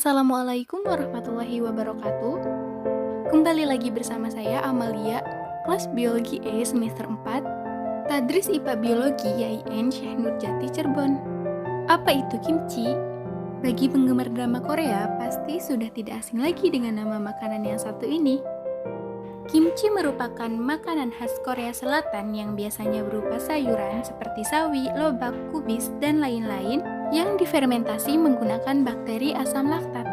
Assalamualaikum warahmatullahi wabarakatuh. Kembali lagi bersama saya Amalia, kelas Biologi E semester 4, Tadris IPA Biologi YIN Syekh Nurjati Cirebon. Apa itu kimchi? Bagi penggemar drama Korea, pasti sudah tidak asing lagi dengan nama makanan yang satu ini. Kimchi merupakan makanan khas Korea Selatan yang biasanya berupa sayuran seperti sawi, lobak, kubis, dan lain-lain yang difermentasi menggunakan bakteri asam laktat.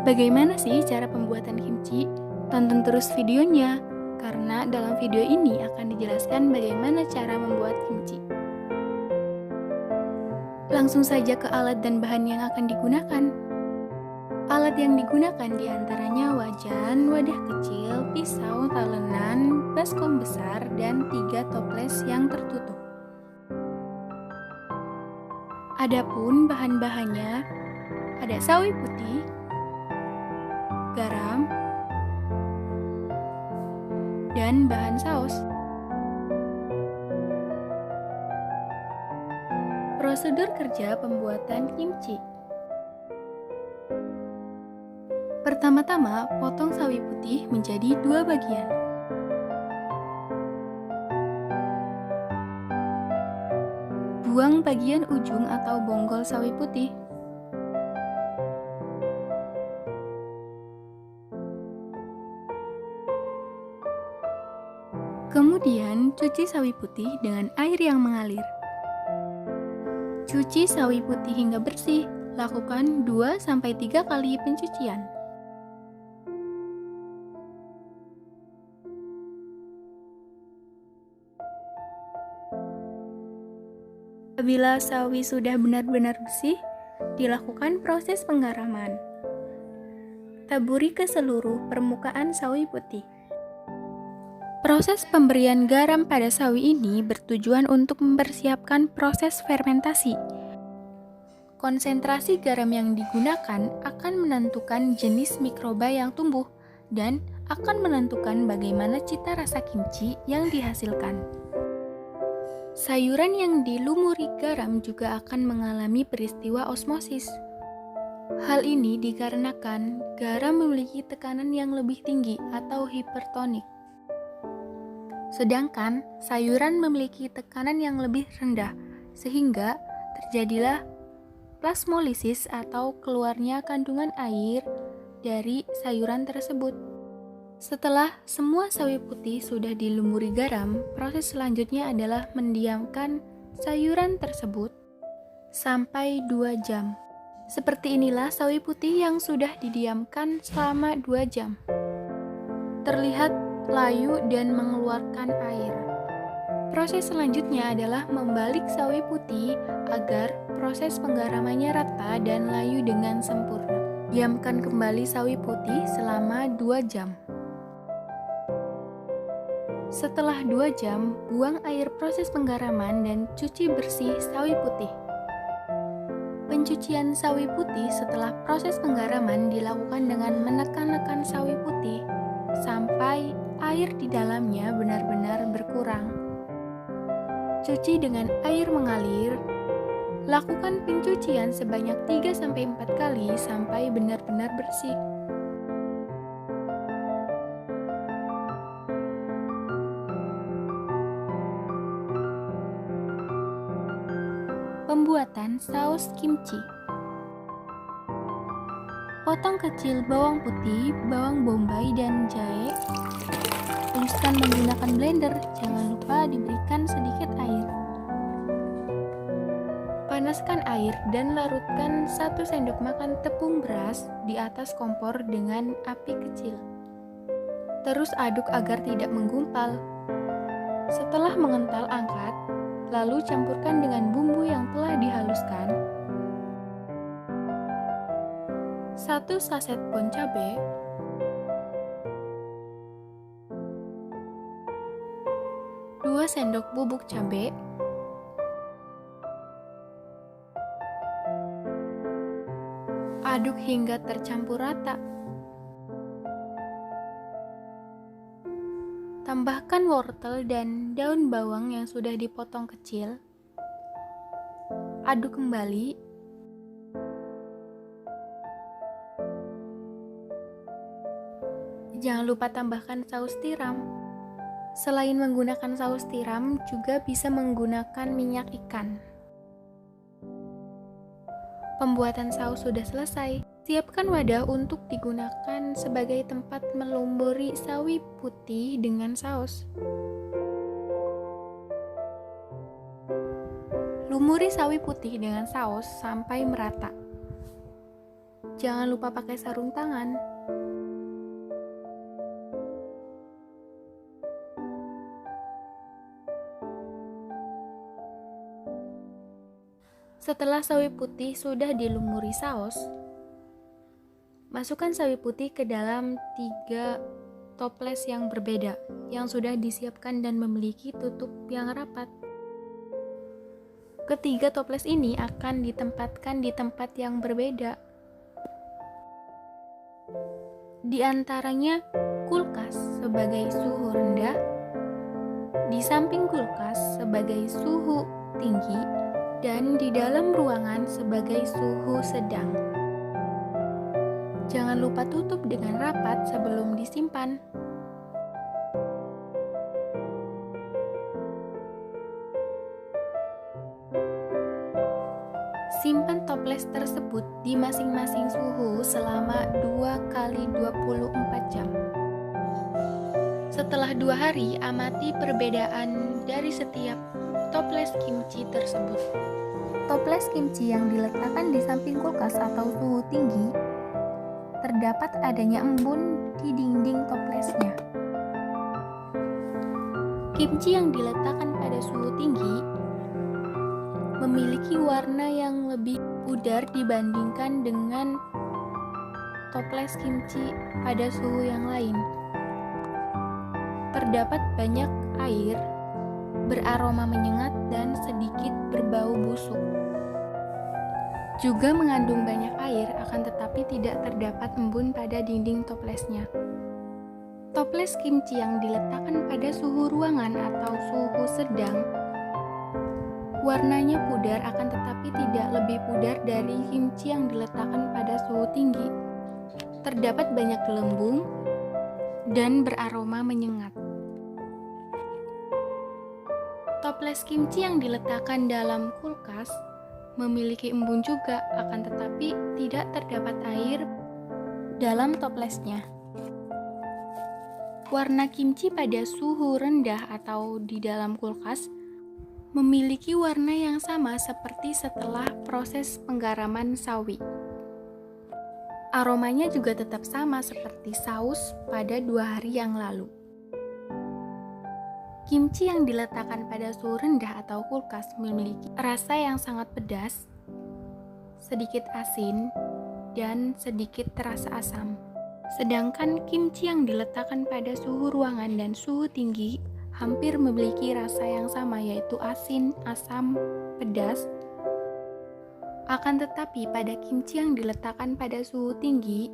Bagaimana sih cara pembuatan kimchi? Tonton terus videonya, karena dalam video ini akan dijelaskan bagaimana cara membuat kimchi. Langsung saja ke alat dan bahan yang akan digunakan. Alat yang digunakan diantaranya wajan, wadah kecil, pisau, talenan, baskom besar, dan 3 toples yang tertutup. Adapun bahan-bahannya, ada sawi putih, garam, dan bahan saus. Prosedur kerja pembuatan kimchi. Pertama-tama, potong sawi putih menjadi 2 bagian. Buang bagian ujung atau bonggol sawi putih. Kemudian, cuci sawi putih dengan air yang mengalir. Cuci sawi putih hingga bersih. Lakukan 2-3 kali pencucian. Apabila sawi sudah benar-benar bersih, dilakukan proses penggaraman. Taburi ke seluruh permukaan sawi putih. Proses pemberian garam pada sawi ini bertujuan untuk mempersiapkan proses fermentasi. Konsentrasi garam yang digunakan akan menentukan jenis mikroba yang tumbuh dan akan menentukan bagaimana cita rasa kimchi yang dihasilkan. Sayuran yang dilumuri garam juga akan mengalami peristiwa osmosis. Hal ini dikarenakan garam memiliki tekanan yang lebih tinggi atau hipertonik. Sedangkan sayuran memiliki tekanan yang lebih rendah, sehingga terjadilah plasmolisis atau keluarnya kandungan air dari sayuran tersebut. Setelah semua sawi putih sudah dilumuri garam, proses selanjutnya adalah mendiamkan sayuran tersebut sampai 2 jam. Seperti inilah sawi putih yang sudah didiamkan selama 2 jam. Terlihat layu dan mengeluarkan air. Proses selanjutnya adalah membalik sawi putih agar proses penggaramannya rata dan layu dengan sempurna. Diamkan kembali sawi putih selama 2 jam. Setelah 2 jam, buang air proses penggaraman dan cuci bersih sawi putih. Pencucian sawi putih setelah proses penggaraman dilakukan dengan menekan-nekan sawi putih sampai air di dalamnya benar-benar berkurang. Cuci dengan air mengalir. Lakukan pencucian sebanyak 3-4 kali sampai benar-benar bersih. Pembuatan saus kimchi. Potong kecil bawang putih, bawang bombay, dan jahe. Haluskan menggunakan blender, jangan lupa diberikan sedikit air. Panaskan air dan larutkan 1 sendok makan tepung beras di atas kompor dengan api kecil. Terus aduk agar tidak menggumpal. Setelah mengental, angkat. Lalu campurkan dengan bumbu yang telah dihaluskan. 1 saset bon cabai, 2 sendok bubuk cabai, 1 aduk hingga tercampur rata. Tambahkan wortel dan daun bawang yang sudah dipotong kecil. Aduk kembali. Jangan lupa tambahkan saus tiram. Selain menggunakan saus tiram, juga bisa menggunakan minyak ikan. Pembuatan saus sudah selesai. Siapkan wadah untuk digunakan sebagai tempat melumuri sawi putih dengan saus. Lumuri sawi putih dengan saus sampai merata. Jangan lupa pakai sarung tangan. Setelah sawi putih sudah dilumuri saus, masukkan sawi putih ke dalam 3 toples yang berbeda yang sudah disiapkan dan memiliki tutup yang rapat. Ketiga toples ini akan ditempatkan di tempat yang berbeda. Di antaranya kulkas sebagai suhu rendah, di samping kulkas sebagai suhu tinggi, dan di dalam ruangan sebagai suhu sedang. Jangan lupa tutup dengan rapat sebelum disimpan. Simpan toples tersebut di masing-masing suhu selama 2 kali 24 jam. Setelah 2 hari, amati perbedaan dari setiap toples kimchi tersebut. Toples kimchi yang diletakkan di samping kulkas atau suhu tinggi, terdapat adanya embun di dinding toplesnya. Kimchi yang diletakkan pada suhu tinggi memiliki warna yang lebih pudar dibandingkan dengan toples kimchi pada suhu yang lain. Terdapat banyak air, beraroma menyengat dan sedikit berbau busuk. Juga mengandung banyak air, akan tetapi tidak terdapat embun pada dinding toplesnya. Toples kimchi yang diletakkan pada suhu ruangan atau suhu sedang, warnanya pudar akan tetapi tidak lebih pudar dari kimchi yang diletakkan pada suhu tinggi. Terdapat banyak gelembung dan beraroma menyengat. Toples kimchi yang diletakkan dalam kulkas memiliki embun juga, akan tetapi tidak terdapat air dalam toplesnya. Warna kimchi pada suhu rendah atau di dalam kulkas memiliki warna yang sama seperti setelah proses penggaraman sawi. Aromanya juga tetap sama seperti saus pada 2 hari yang lalu. Kimchi yang diletakkan pada suhu rendah atau kulkas memiliki rasa yang sangat pedas, sedikit asin, dan sedikit terasa asam. Sedangkan kimchi yang diletakkan pada suhu ruangan dan suhu tinggi hampir memiliki rasa yang sama, yaitu asin, asam, pedas. Akan tetapi pada kimchi yang diletakkan pada suhu tinggi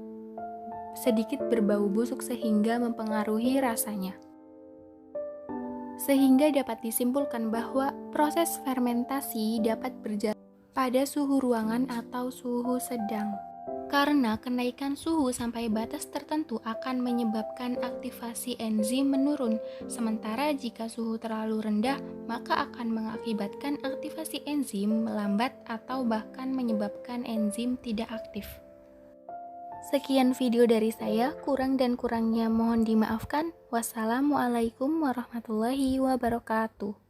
sedikit berbau busuk sehingga mempengaruhi rasanya. Sehingga dapat disimpulkan bahwa proses fermentasi dapat berjalan pada suhu ruangan atau suhu sedang. Karena kenaikan suhu sampai batas tertentu akan menyebabkan aktivasi enzim menurun, sementara jika suhu terlalu rendah, maka akan mengakibatkan aktivasi enzim melambat atau bahkan menyebabkan enzim tidak aktif. Sekian video dari saya, kurang dan kurangnya mohon dimaafkan. Wassalamualaikum warahmatullahi wabarakatuh.